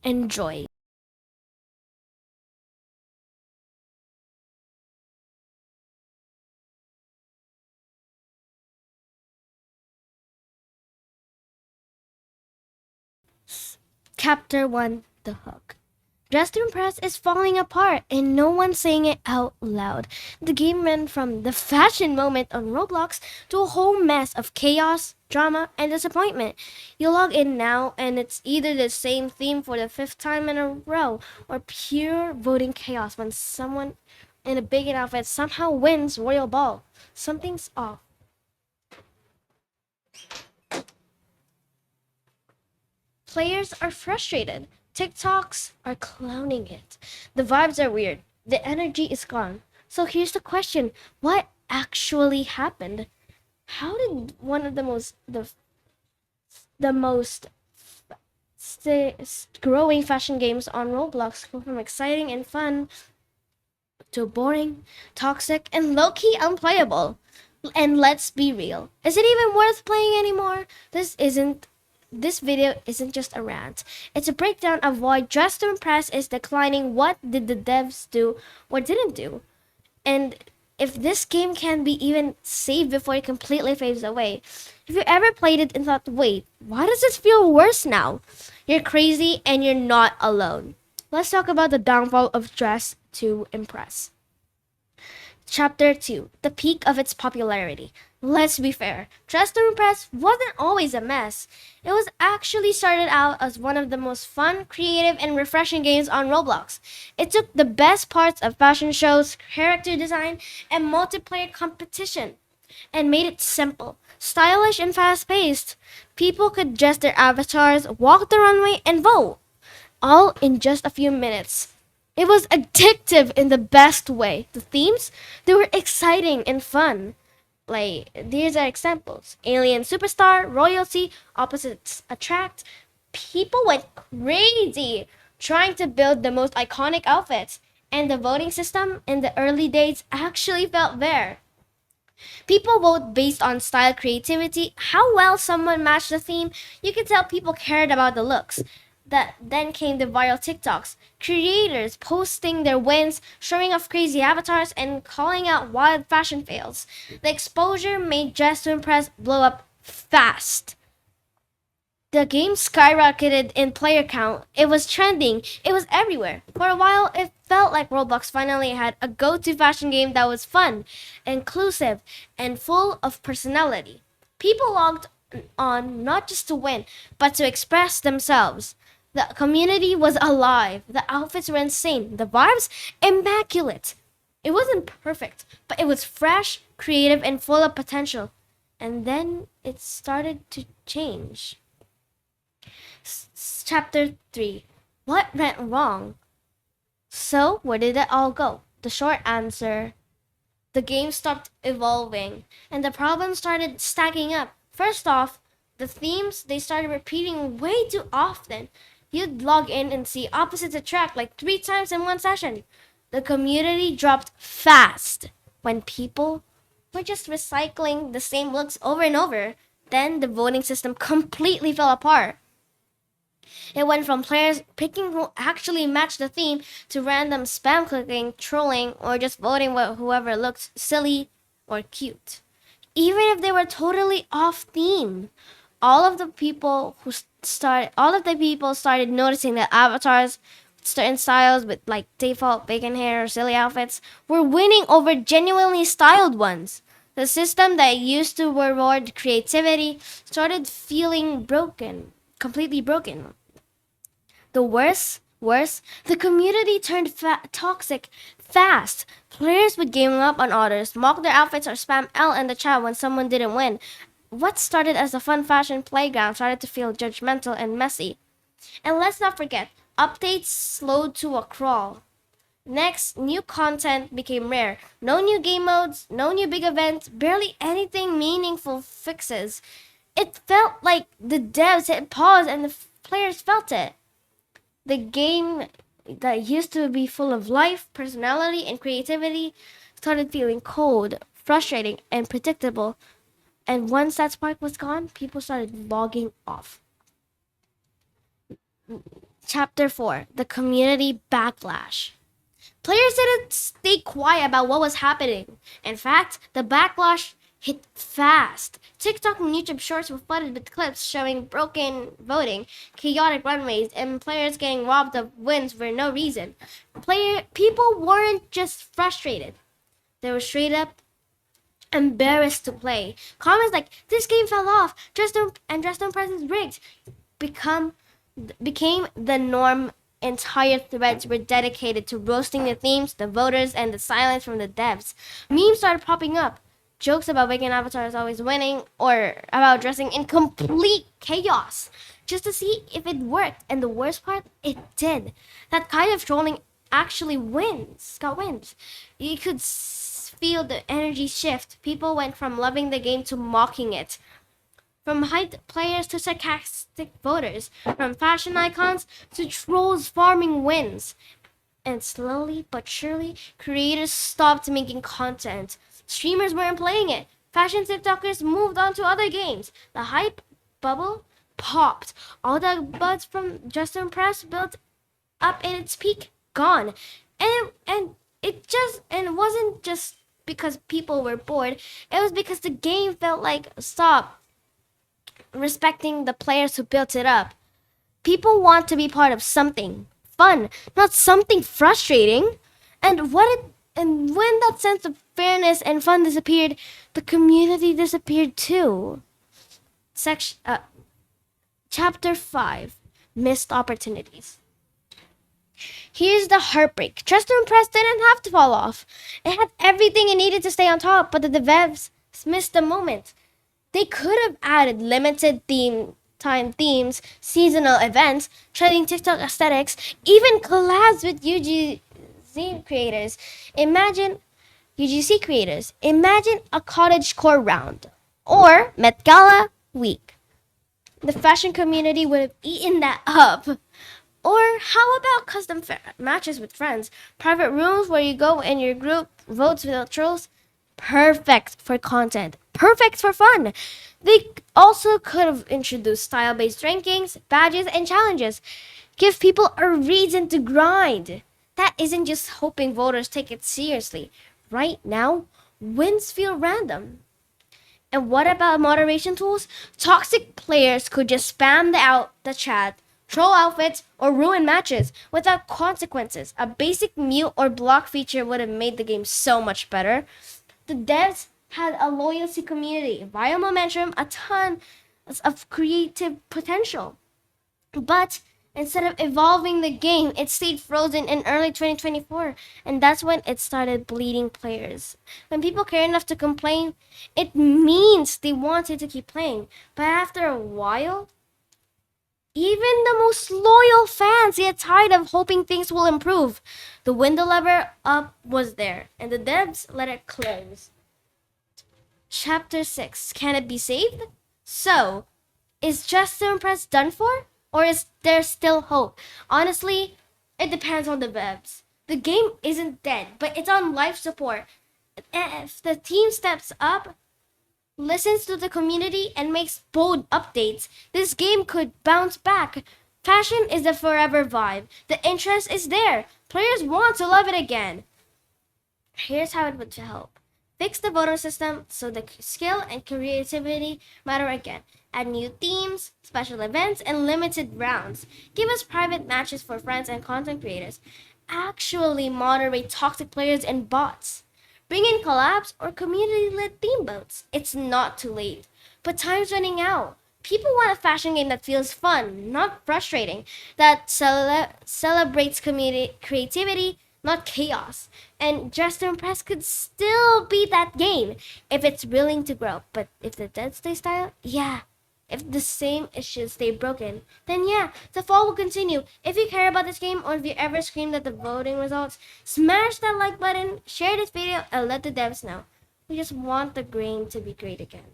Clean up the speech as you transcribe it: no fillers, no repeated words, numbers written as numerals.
Enjoy. Chapter 1: The Hook. Dress to Impress is falling apart and no one's saying it out loud. The game went from the fashion moment on Roblox to a whole mess of chaos, drama, and disappointment. You log in now and it's either the same theme for the fifth time in a row or pure voting chaos when someone in a big outfit somehow wins Royal Ball. Something's off. Players are frustrated. TikToks are clowning it. The vibes are weird. The energy is gone. So here's the question: what actually happened? How did one of the most growing fashion games on Roblox go from exciting and fun to boring, toxic, and low-key unplayable? And let's be real. Is it even worth playing anymore? This video isn't just a rant. It's a breakdown of why Dress to Impress is declining, what did the devs do or didn't do, and if this game can be even saved before it completely fades away. If you ever played it and thought, wait, why does this feel worse now? You're crazy and you're not alone. Let's talk about the downfall of Dress to Impress. Chapter 2: The Peak of its Popularity. Let's be fair, Dress to Impress wasn't always a mess. It was actually started out as one of the most fun, creative, and refreshing games on Roblox. It took the best parts of fashion shows, character design, and multiplayer competition and made it simple, stylish, and fast-paced. People could dress their avatars, walk the runway, and vote, all in just a few minutes. It was addictive in the best way. The themes, they were exciting and fun. Like, these are examples: Alien Superstar, Royalty, Opposites Attract. People went crazy trying to build the most iconic outfits, and the voting system in the early days actually felt fair. People vote based on style, creativity, how well someone matched the theme. You could tell people cared about the looks. That then came the viral TikToks, creators posting their wins, showing off crazy avatars, and calling out wild fashion fails. The exposure made Dress to Impress blow up fast. The game skyrocketed in player count. It was trending. It was everywhere. For a while, it felt like Roblox finally had a go-to fashion game that was fun, inclusive, and full of personality. People logged on not just to win, but to express themselves. The community was alive. The outfits were insane. The vibes, immaculate. It wasn't perfect, but it was fresh, creative, and full of potential. And then it started to change. Chapter 3: What went wrong? So, where did it all go? The short answer: the game stopped evolving, and the problems started stacking up. First off, the themes, they started repeating way too often. You'd log in and see Opposites Attract like 3 times in one session. The community dropped fast when people were just recycling the same looks over and over. Then the voting system completely fell apart. It went from players picking who actually matched the theme to random spam clicking, trolling, or just voting whoever looked silly or cute. Even if they were totally off theme, all of the people started noticing that avatars with certain styles with like default bacon hair or silly outfits were winning over genuinely styled ones. The system that used to reward creativity started feeling broken, completely broken. The worst, the community turned toxic fast. Players would game up on others, mock their outfits, or spam L in the chat when someone didn't win. What started as a fun fashion playground started to feel judgmental and messy. And let's not forget, updates slowed to a crawl. Next, new content became rare. No new game modes, no new big events, barely anything meaningful fixes. It felt like the devs hit pause and the players felt it. The game that used to be full of life, personality, and creativity started feeling cold, frustrating, and predictable. And once that spark was gone, people started logging off. Chapter 4: The Community Backlash. Players didn't stay quiet about what was happening. In fact, the backlash hit fast. TikTok and YouTube Shorts were flooded with clips showing broken voting, chaotic runways, and players getting robbed of wins for no reason. People weren't just frustrated; they were straight up embarrassed to play. Comments like "This game fell off," "Just don't press is rigged," become became the norm. Entire threads were dedicated to roasting the themes, the voters, and the silence from the devs. Memes started popping up. Jokes about vegan avatars always winning, or about dressing in complete chaos, just to see if it worked. And the worst part, it did. That kind of trolling actually got wins. You could feel the energy shift. People went from loving the game to mocking it. From hyped players to sarcastic voters, from fashion icons to trolls farming wins. And slowly but surely, creators stopped making content. Streamers weren't playing it. Fashion TikTokers moved on to other games. The hype bubble popped. All the buzz from Just Impress built up in its peak, gone. And it wasn't just because people were bored. It was because the game felt like stop respecting the players who built it up. People want to be part of something fun, not something frustrating. And when that sense of fairness and fun disappeared, the community disappeared too. Chapter 5: Missed Opportunities. Here's the heartbreak. Just Press didn't have to fall off. It had everything it needed to stay on top, but the devs missed the moment. They could have added limited time themes, seasonal events, trending TikTok aesthetics, even collabs with UGC creators. Imagine a cottagecore round or Met Gala week. The fashion community would have eaten that up. Or how about custom matches with friends? Private rooms where you go and your group votes without trolls? Perfect for content. Perfect for fun. They also could have introduced style-based rankings, badges, and challenges. Give people a reason to grind. That isn't just hoping voters take it seriously. Right now, wins feel random. And what about moderation tools? Toxic players could just spam the chat, troll outfits, or ruin matches without consequences. A basic mute or block feature would have made the game so much better. The devs had a loyalty community, viral momentum, a ton of creative potential. But instead of evolving the game, it stayed frozen in early 2024, and that's when it started bleeding players. When people care enough to complain, it means they wanted to keep playing. But after a while, even the most loyal fans get tired of hoping things will improve. The window lever up was there, and the devs let it close. Chapter 6: Can it be saved? So, is Just Impress done for? Or is there still hope? Honestly, it depends on the devs. The game isn't dead, but it's on life support. If the team steps up, listens to the community, and makes bold updates, this game could bounce back. Fashion is a forever vibe. The interest is there. Players want to love it again. Here's how it would help. Fix the voter system so the skill and creativity matter again. Add new themes, special events, and limited rounds. Give us private matches for friends and content creators. Actually moderate toxic players and bots. Bring in collabs or community-led theme votes. It's not too late. But time's running out. People want a fashion game that feels fun, not frustrating, that celebrates community creativity, not chaos. And Just Impress could still be that game if it's willing to grow. But if the Dead Stay style, yeah. If the same issues stay broken, then yeah, the fall will continue. If you care about this game or if you ever screamed at the voting results, smash that like button, share this video, and let the devs know. We just want the game to be great again.